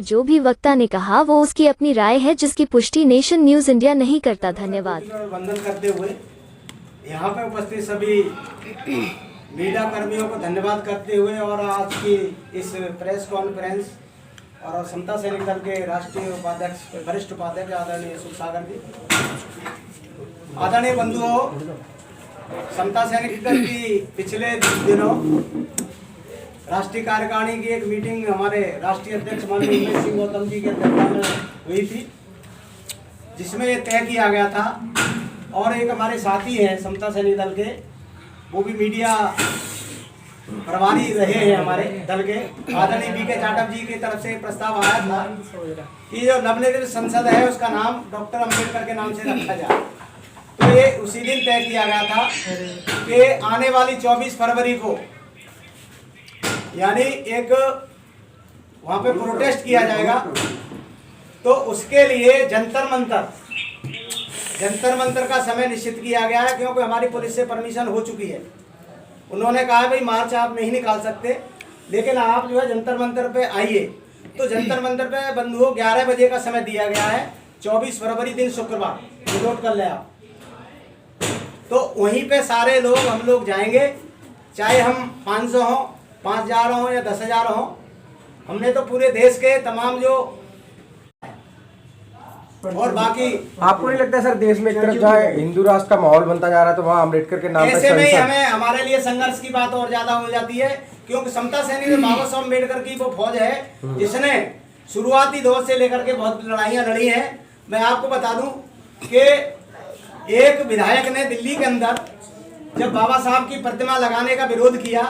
जो भी वक्ता ने कहा वो उसकी अपनी राय है, जिसकी पुष्टि नेशन न्यूज इंडिया नहीं करता। धन्यवाद। वंदन करते हुए यहाँ पे उपस्थित सभी मीडिया कर्मियों को धन्यवाद करते हुए और आज की इस प्रेस कॉन्फ्रेंस और समता सैनिक दल के राष्ट्रीय उपाध्यक्ष, वरिष्ठ उपाध्यक्ष आदरणीय सुख सागर जी, आदरणीय बंधुओं, समता सैनिक दल की पिछले दिनों राष्ट्रीय कार्यकारिणी की एक मीटिंग हमारे राष्ट्रीय अध्यक्ष माननीय उमेश सिंह गौतम जी के अध्यक्षता में हुई थी, जिसमें ये तय किया गया था और एक हमारे साथी हैं समता सैनिक दल के, वो भी मीडिया प्रभारी रहे हैं हमारे दल के, आदरणीय बीके जाटव जी की तरफ से प्रस्ताव आया था कि जो नवनिर्मित संसद है उसका नाम डॉक्टर अंबेडकर के नाम से रखा जाए। तो ये उसी दिन तय किया गया था कि आने वाली 24 फरवरी को यानी एक वहां पे प्रोटेस्ट किया जाएगा। तो उसके लिए जंतर मंतर का समय निश्चित किया गया है, क्योंकि हमारी पुलिस से परमिशन हो चुकी है। उन्होंने कहा भाई मार्च आप नहीं निकाल सकते, लेकिन आप जो है जंतर मंतर पे आइए। तो जंतर मंतर पे बंधुओं 11 बजे का समय दिया गया है, 24 फरवरी दिन शुक्रवार, नोट कर ले आप। तो वहीं पे सारे लोग हम लोग जाएंगे, चाहे हम 500 हो, 5000 हो या 10,000 हो। हमने तो पूरे देश के तमाम जो और बाकी आपको नहीं लगता सर देश में एक तरफ जहाँ हिंदू राष्ट्र का माहौल बनता जा रहा है तो वहाँ अम्बेडकर के नाम ऐसे में ही हमें हमारे लिए संघर्ष की बात और ज्यादा हो जाती है, क्योंकि समता सैनिक में बाबा साहब अम्बेडकर की वो फौज है जिसने शुरुआती दौर से लेकर के बहुत लड़ाइयाँ लड़ी हैं। मैं आपको बता दूं कि एक विधायक ने दिल्ली के अंदर जब बाबा साहब की प्रतिमा लगाने का विरोध किया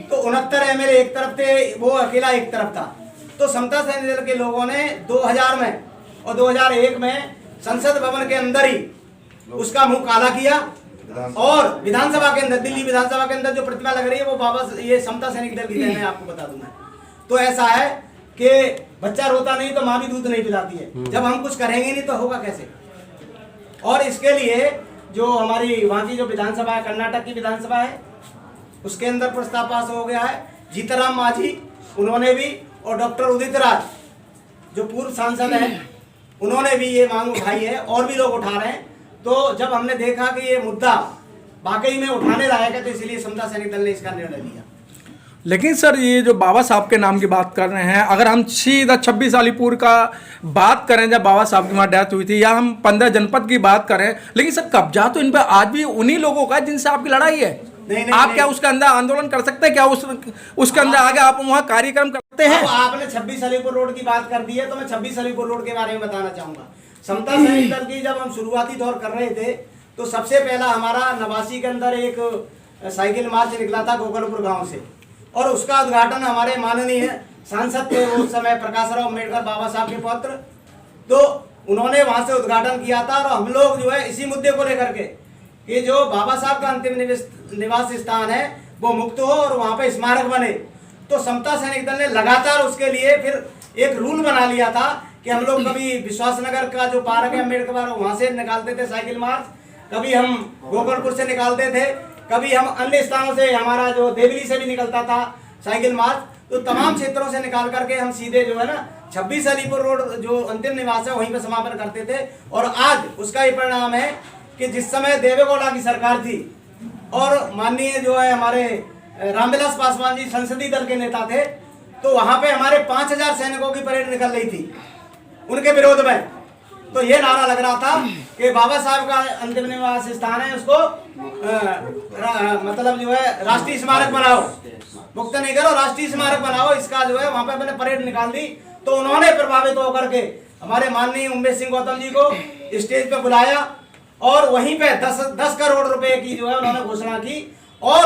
तो 69 एमएलए एक तरफ थे, वो अकेला एक तरफ था। तो समता सैनिक दल के लोगों ने 2000 में और 2001 में संसद भवन के अंदर ही उसका मुंह काला किया और विधानसभा के अंदर, दिल्ली विधानसभा के अंदर जो प्रतिमा लग रही है वो बाबा ये समता सैनिक दल की है, मैं आपको बता दूं। मैं तो ऐसा है कि बच्चा रोता नहीं तो माँ भी दूध नहीं पिलाती है। जब हम कुछ करेंगे नहीं तो होगा कैसे। और इसके लिए जो हमारी वहाँ की जो विधानसभा है, कर्नाटक की विधानसभा है, उसके अंदर प्रस्ताव पास हो गया है। जीतराम मांझी उन्होंने भी और डॉक्टर उदित राज जो पूर्व सांसद हैं उन्होंने भी ये मांग उठाई है और भी लोग उठा रहे हैं। तो जब हमने देखा कि ये मुद्दा वाकई में उठाने लायक है तो इसलिए समता सैनिक दल ने इसका निर्णय लिया। लेकिन सर ये जो बाबा साहब के नाम की बात कर रहे हैं, अगर हम सीधा 26 अलीपुर का बात करें जब बाबा साहब की वहाँ डेथ हुई थी, या हम 15 जनपद की बात करें, लेकिन सर कब्जा तो इन पर आज भी उन्हीं लोगों का जिनसे आपकी लड़ाई है। नहीं, आप क्या उसके अंदर आंदोलन कर सकते हैं? क्या उसके अंदर आगे आप वहाँ कार्यक्रम करते हैं? आपने 26 अलीपुर रोड की बात कर दी है तो मैं 26 अलीपुर रोड के बारे में बताना चाहूंगा। समता सैनिक दल की जब हम शुरुआती दौर कर रहे थे तो सबसे पहला हमारा नवासी के अंदर एक साइकिल मार्च निकला था गोकुलपुर गांव से, और उसका उद्घाटन हमारे माननीय सांसद थे उस समय प्रकाश राव अम्बेडकर, बाबा साहब के पुत्र, तो उन्होंने वहां से उद्घाटन किया था। और हम लोग जो है इसी मुद्दे को लेकर के कि जो बाबा साहब का अंतिम निवास स्थान है वो मुक्त हो और वहां पे स्मारक बने। तो समता सैनिक दल ने लगातार उसके लिए फिर एक रूल बना लिया था कि हम लोग कभी विश्वासनगर का जो पार्क है अम्बेडकर पार्क वहां से निकालते थे साइकिल मार्च, कभी हम गोकुलपुर से निकालते थे, कभी हम अन्य स्थानों से, हमारा जो देवली से भी निकलता था साइकिल मार्च। तो तमाम क्षेत्रों से निकाल करके हम सीधे जो है ना 26 अलीपुर रोड जो अंतिम निवास है वहीं पर समापन करते थे। और आज उसका ये परिणाम है कि जिस समय देवेगौड़ा की सरकार थी और माननीय जो है हमारे रामविलास पासवान जी संसदीय दल के नेता थे, तो वहां पे हमारे 5000 सैनिकों की परेड निकल रही थी उनके विरोध में। तो ये नारा लग रहा था कि बाबा साहब का अंतिम निवास स्थान है, उसको मतलब जो है राष्ट्रीय स्मारक बनाओ, मुक्त नहीं करो, राष्ट्रीय स्मारक बनाओ। इसका जो है वहां पे मैंने परेड निकाल दी। तो उन्होंने प्रभावित होकर के हमारे माननीय उमेश सिंह गौतम जी को स्टेज पे बुलाया और वहीं पे 10 करोड़ रुपए की जो है उन्होंने घोषणा की। और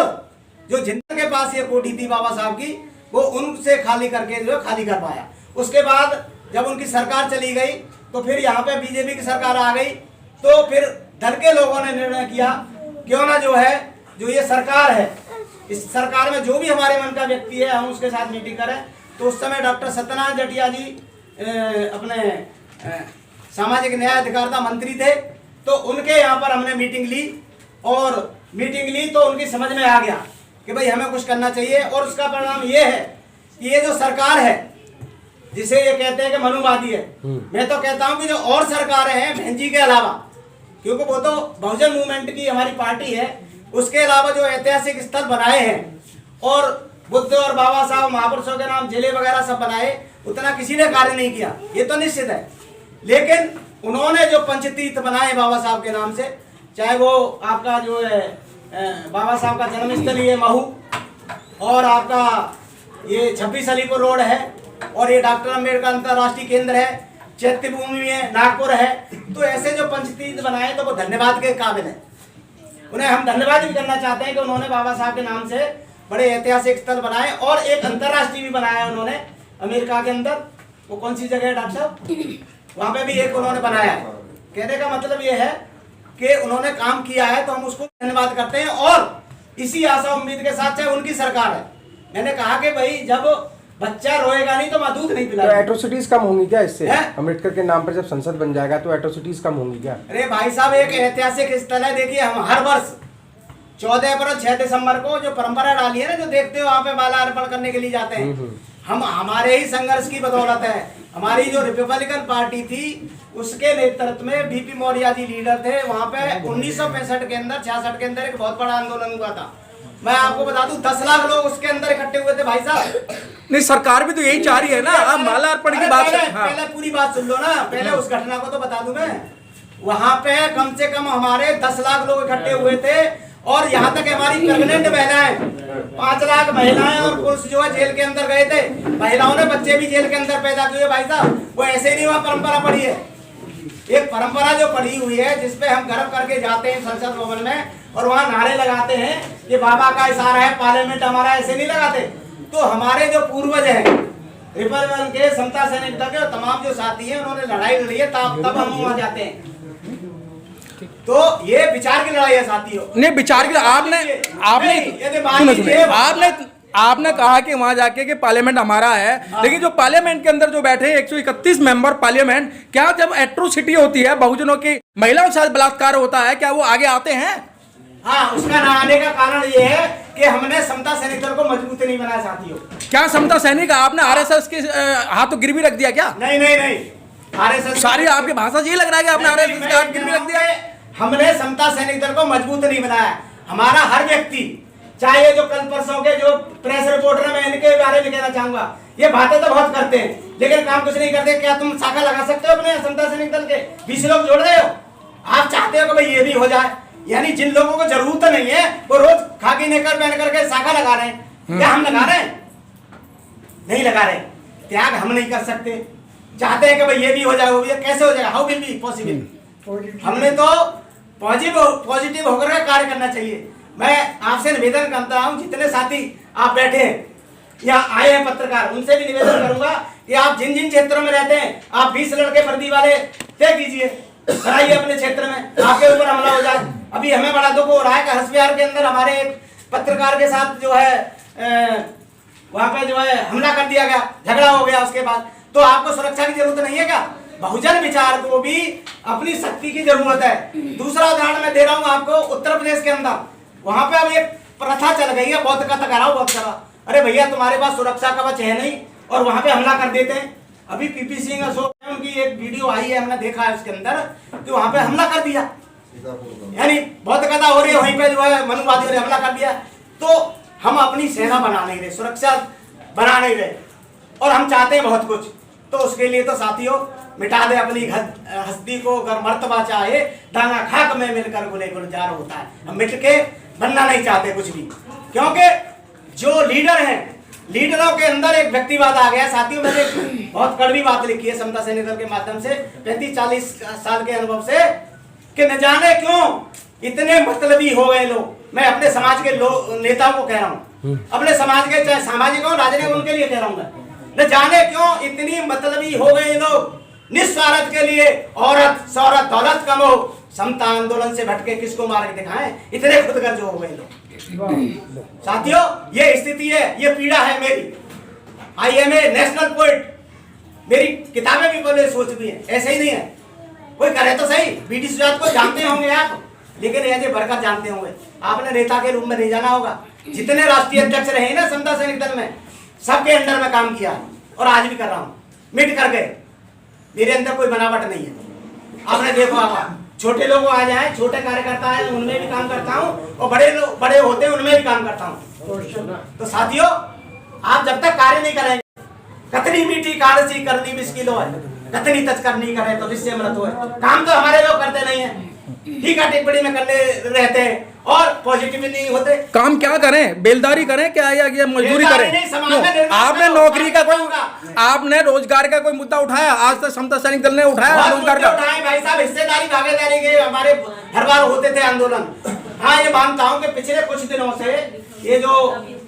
जो जिनके के पास ये कोठी थी बाबा साहब की, वो उनसे खाली करके जो है खाली कर पाया। उसके बाद जब उनकी सरकार चली गई तो फिर यहाँ पे बीजेपी की सरकार आ गई। तो फिर दल के लोगों ने निर्णय किया क्यों ना जो है जो ये सरकार है, इस सरकार में जो भी हमारे मन का व्यक्ति है हम उसके साथ मीटिंग करें। तो उस समय डॉक्टर सत्यनारायण जटिया जी अपने सामाजिक न्याय अधिकारिता मंत्री थे, तो उनके यहाँ पर हमने मीटिंग ली तो उनकी समझ में आ गया कि भाई हमें कुछ करना चाहिए। और उसका परिणाम ये है कि ये जो सरकार है जिसे ये कहते हैं कि मनुवादी है। मैं तो कहता हूं कि जो और सरकारें हैं बहनजी के अलावा, क्योंकि वो तो बहुजन मूवमेंट की हमारी पार्टी है, उसके अलावा जो ऐतिहासिक स्थल बनाए हैं और बुद्ध और बाबा साहब महापुरुषों के नाम जिले वगैरह सब बनाए, उतना किसी ने कार्य नहीं किया, ये तो निश्चित है। लेकिन उन्होंने जो पंचतीर्थ बनाए बाबा साहब के नाम से, चाहे वो आपका जो है बाबा साहब का जन्मस्थल ये महू, और आपका ये 26 अलीपुर रोड है, और ये डॉक्टर अम्बेडकर अंतर्राष्ट्रीय केंद्र है, चैत्य भूमि है, नागपुर है, तो ऐसे जो पंचतीर्थ बनाए तो वो धन्यवाद के काबिल है। उन्हें हम धन्यवाद भी करना चाहते हैं कि उन्होंने बाबा साहब के नाम से बड़े ऐतिहासिक स्थल बनाए, और एक अंतर्राष्ट्रीय भी बनाया उन्होंने अमेरिका के अंदर। वो कौन सी जगह है डॉक्टर साहब? वहां पे भी एक उन्होंने बनाया है। कहने का मतलब ये है कि उन्होंने काम किया है, तो हम उसको धन्यवाद करते हैं। और इसी आशा उम्मीद के साथ, चाहे उनकी सरकार है, मैंने कहा कि भाई जब बच्चा रोएगा नहीं तो माँ दूध नहीं तो पिलाएगी। एट्रोसिटीज कम होंगी क्या इससे? है? अम्बेडकर के नाम पर जब संसद बन जाएगा तो एट्रोसिटीज कम होंगी क्या? अरे भाई साहब, एक ऐतिहासिक स्थल है। देखिए, हम हर वर्ष 14 अप्रैल 6 दिसंबर को जो परंपरा डाली है ना, जो देखते हो वहाँ पे माला अर्पण करने के लिए जाते हैं। हम हमारे ही संघर्ष की बदौलत है। हमारी जो रिपब्लिकन पार्टी थी उसके नेतृत्व में बीपी मौर्य जी लीडर थे। वहाँ पे 1965 के अंदर 66 के अंदर एक बहुत बड़ा आंदोलन हुआ था। मैं आपको बता दूं 10 लाख लोग उसके अंदर इकट्ठे हुए थे भाई साहब। नहीं, सरकार भी तो यही चाह रही है ना, आप माला अर्पण की बात पहले पूरी बात सुन लो ना, पहले उस घटना को तो बता दूं मैं। वहाँ पे कम से कम हमारे 10 लाख लोग इकट्ठे हुए थे, और यहाँ तक हमारी प्रेग्नेंट महिलाएं 5 लाख महिलाएं और पुरुष जो है जेल के अंदर गए थे। महिलाओं ने बच्चे भी जेल के अंदर पैदा किए भाई साहब। वो ऐसे नहीं वहाँ परंपरा पड़ी है, एक परंपरा जो पड़ी हुई है जिसपे हम गर्व करके जाते हैं संसद भवन में, और वहाँ नारे लगाते हैं कि बाबा का इशारा है पार्लियामेंट हमारा, ऐसे नहीं लगाते। तो हमारे जो पूर्वज हैं रिपब्लिकन के, समता सैनिक दल के तमाम जो साथी हैं, उन्होंने लड़ाई लड़ी है, तब हम वहाँ जाते हैं। तो ये विचार की लड़ाई है साथियों। नहीं, विचार की आपने कहा कि वहां जाके कि पार्लियामेंट हमारा है, लेकिन जो पार्लियामेंट के अंदर जो बैठे 131 मेंबर पार्लियामेंट, क्या जब एट्रोसिटी होती है, बहुजनों की महिलाओं के साथ बलात्कार होता है, क्या वो आगे आते हैं? हाँ, उसका ना आने का कारण ये है कि हमने समता सैनिक दल को मजबूत नहीं बनाया साथियों। क्या समता सैनिक आपने आरएसएस के हाथों गिरवी रख दिया क्या? नहीं, आरएसएस सारी आपकी भाषा से ये लग रहा है कि आपने आरएसएस के हाथ गिरवी रख दिया। हमने समता सैनिक दल को मजबूत नहीं बनाया। हमारा हर व्यक्ति, चाहे जो कल परसों के जो प्रेस रिपोर्टर, मैं इनके बारे में कहना चाहूंगा, ये बातें तो बहुत करते हैं लेकिन काम कुछ नहीं करते। क्या तुम शाखा लगा सकते हो अपने समता सैनिक दल के 20 लोग जोड़ रहे हो? आप चाहते हो कि भाई ये भी हो जाए, यानी जिन लोगों को जरूरत नहीं है वो रोज खाकी नेकर पहन करके शाखा लगा रहे हैं। क्या हम लगा रहे हैं? नहीं लगा रहे। त्याग हम नहीं कर सकते। चाहते हैं कि भाई ये भी हो जाए, वो भी कैसे हो जाएगा? How will be possible? हमने तो पॉजिटिव होकर के कार्य करना चाहिए। मैं आपसे निवेदन करता हूं, जितने साथी आप बैठे हैं यहाँ आए हैं पत्रकार, उनसे भी निवेदन करूंगा कि आप जिन जिन क्षेत्रों में रहते हैं, आप 20 लड़के वर्दी वाले तय कीजिए, कराइए अपने क्षेत्र में, आपके ऊपर हमला हो जाए। अभी हमें बड़ा दुख हो रहा है कि हंसबिहार के अंदर हमारे एक पत्रकार के साथ जो है वहां पे जो है हमला कर दिया गया, झगड़ा हो गया। उसके बाद तो आपको सुरक्षा की जरूरत नहीं है क्या? बहुजन विचार को भी अपनी शक्ति की जरूरत है। दूसरा उदाहरण मैं दे रहा हूँ आपको, उत्तर प्रदेश के अंदर वहां पे अब एक प्रथा चल गई है, बौद्ध का टकराव बहुत करा। अरे भैया, तुम्हारे पास सुरक्षा कवच है नहीं और वहां पे हमला कर देते हैं। अभी पीपी सिंह अशोक, उनकी एक वीडियो आई है, हमने देखा है उसके अंदर कि वहां पे हमला कर दिया, यानी बौद्ध कथा हो रही है, वहीं पे जो है मनुवादियों ने हमला कर दिया। तो हम अपनी सेना बना नहीं रहे, सुरक्षा बना नहीं रहे, और हम चाहते हैं बहुत कुछ। तो उसके लिए तो साथियों मिटा दे अपनी हस्ती को, अगर मर्तबा चाहे दाना खाक में मिलकर गुले गुलजार होता है। हम मिट के बनना नहीं चाहते कुछ भी, क्योंकि जो लीडर हैं, लीडरों के अंदर एक व्यक्तिवाद आ गया साथियों। मैंने बहुत कड़वी बात लिखी है समता सैनिक दल के माध्यम से 35-40 साल के अनुभव से, कि न जाने क्यों इतने मतलबी हो गए लोग। मैं अपने समाज के नेताओं को कह रहा हूँ, अपने समाज के चाहे सामाजिक हो राजनीतिक, उनके लिए कह रहा हूँ मैं, न जाने क्यों इतनी मतलबी हो गए लोग। निस्वार्थ के लिए औरत शौहरत दौलत कमो, समता आंदोलन से भटके किसको मार के दिखाएं, इतने खुदगर्ज हो गए लोग। साथियों, ये स्थिति है, ये पीड़ा है मेरी। I am a national poet, मेरी किताबें भी पहले सोच भी है, ऐसे ही नहीं है। कोई करे तो सही, बीडी सुजात को जानते होंगे आप, लेकिन ऐसे बरकत जानते होंगे, आपने नेता के रूप में नहीं जाना होगा। जितने राष्ट्रीय अध्यक्ष रहे ना समता सैनिक दल में, सबके अंडर में काम किया और आज भी कर रहा हूँ। मिट कर गए। मेरे अंदर कोई बनावट नहीं है। आपने देखो, आप छोटे लोग आ जाए, छोटे कार्यकर्ता है, उनमें भी काम करता हूँ, और बड़े लोग बड़े होते हैं उनमें भी काम करता हूँ। तो साथियों, आप जब तक कार्य नहीं करेंगे, कतनी मीठी कारसी करनी मुश्किल हो, कतनी तच करनी करे तो जिससे अमृत हो। काम तो हमारे लोग करते नहीं है, ठीक है, टिप्पणी में करने रहते हैं और पॉजिटिव नहीं होते। काम क्या करें, बेलदारी करें क्या, या मजदूरी करें? नहीं, समाज में निर्माण आपने करो, नौकरी का कोई, होगा। आपने रोजगार का कोई मुद्दा उठाया? आज तक समता सैनिक दल ने उठाया बहुत रोजगार का? मुद्दे उठाए भाई साहब, हिस्सेदारी भागीदारी के हमारे हर बार होते थे आंदोलन। हाँ, ये मानता हूँ कि पिछले कुछ दिनों से ये जो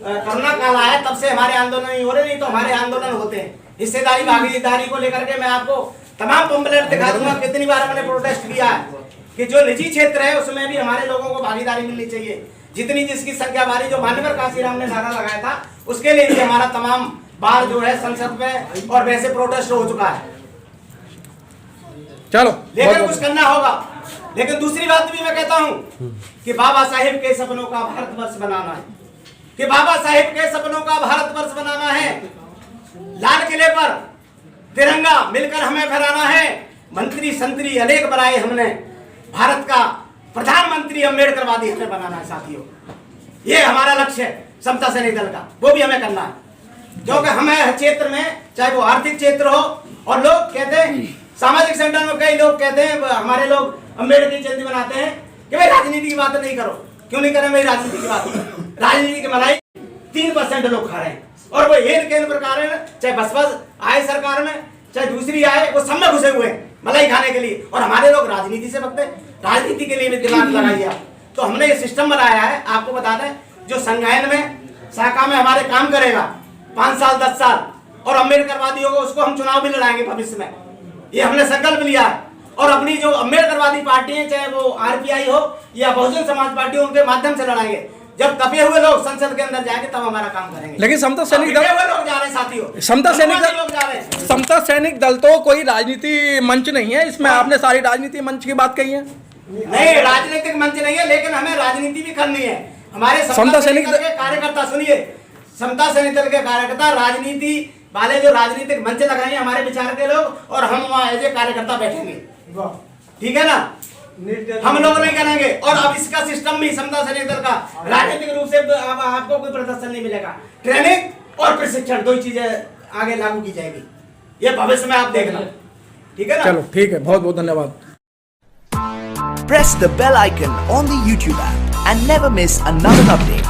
कोरोना काल आया तब से हमारे आंदोलन नहीं हो रहे, नहीं तो हमारे आंदोलन होते हैं। हिस्सेदारी भागीदारी को लेकर के मैं आपको तमाम पंपलेट दिखा दूंगा। कितनी बार हमने प्रोटेस्ट किया है कि जो निजी क्षेत्र है उसमें भी हमारे लोगों को भागीदारी मिलनी चाहिए। जितनी जिसकी संख्या बारी, जो मानवर काशीराम ने नारा लगाया था, उसके लिए भी हमारा तमाम बार जो है संसद में और वैसे प्रोटेस्ट हो चुका है। चलो, लेकिन कुछ करना होगा। लेकिन दूसरी बात भी मैं कहता हूं कि बाबा साहेब के सपनों का भारतवर्ष बनाना है, कि बाबा साहेब के सपनों का भारतवर्ष बनाना है। लाल किले पर तिरंगा मिलकर हमें फहराना है। मंत्री संतरी अनेक बनाए हमने, भारत का प्रधानमंत्री अम्बेडकरवादी हमें बनाना है। साथियों, ये हमारा लक्ष्य है समता सैनिक दल का, वो भी हमें करना है। क्योंकि हमें हर क्षेत्र में, चाहे वो आर्थिक क्षेत्र हो, और लोग कहते हैं सामाजिक संगठन में कई लोग कहते हैं, हमारे लोग अम्बेडकर जयंती बनाते हैं कि भाई राजनीति की बात नहीं करो। क्यों नहीं करें भाई राजनीति की बात? राजनीति की मलाई 3% लोग खा रहे हैं, और वो केंद्र प्रकार है, चाहे बसपा आए सरकार में, चाहे दूसरी आए, वो सब में घुसे हुए हैं मलाई खाने के लिए। और हमारे लोग राजनीति से भगते, राजनीति के लिए भी दिमाग लगाइए आप। तो हमने ये सिस्टम बनाया है, आपको बता दें, जो संज्ञान में शाखा में हमारे काम करेगा 5 साल 10 साल, और अम्बेडकरवादी होगा उसको हम चुनाव भी लड़ाएंगे भविष्य में। ये हमने संकल्प लिया है। और अपनी जो अम्बेडकरवादी पार्टी है, चाहे वो आरपीआई हो या बहुजन समाज पार्टी हो, उनके माध्यम से लड़ाएंगे। जब तपे हुए लोग संसद के अंदर जाएंगे तब हमारा काम करेंगे। लेकिन समता सैनिक दल, लोग जा रहे हैं साथियों, समता सैनिक लोग जा रहे हैं। दल, समता सैनिक दल तो कोई राजनीति मंच नहीं है। इसमें आपने सारी राजनीति मंच की बात कही है। नहीं, राजनीतिक मंच नहीं है, लेकिन हमें राजनीति भी करनी है। हमारे समता सैनिक दल के कार्यकर्ता, सुनिए, समता सैनिक दल के कार्यकर्ता राजनीति वाले जो राजनीतिक मंच लगाएंगे हमारे विचार के लोग, और हम वहाँ एज ए कार्यकर्ता बैठेंगे। ठीक है ना? हम लोग नहीं करेंगे। और अब इसका सिस्टम भी समता सैनिक दल का राजनीतिक रूप से आपको कोई प्रदर्शन नहीं मिलेगा। ट्रेनिंग और प्रशिक्षण, दो चीजें आगे लागू की जाएगी। ये भविष्य में आप देखना, ठीक है ना? चलो ठीक है, बहुत बहुत धन्यवाद। Press the bell icon on the YouTube app and never miss another update.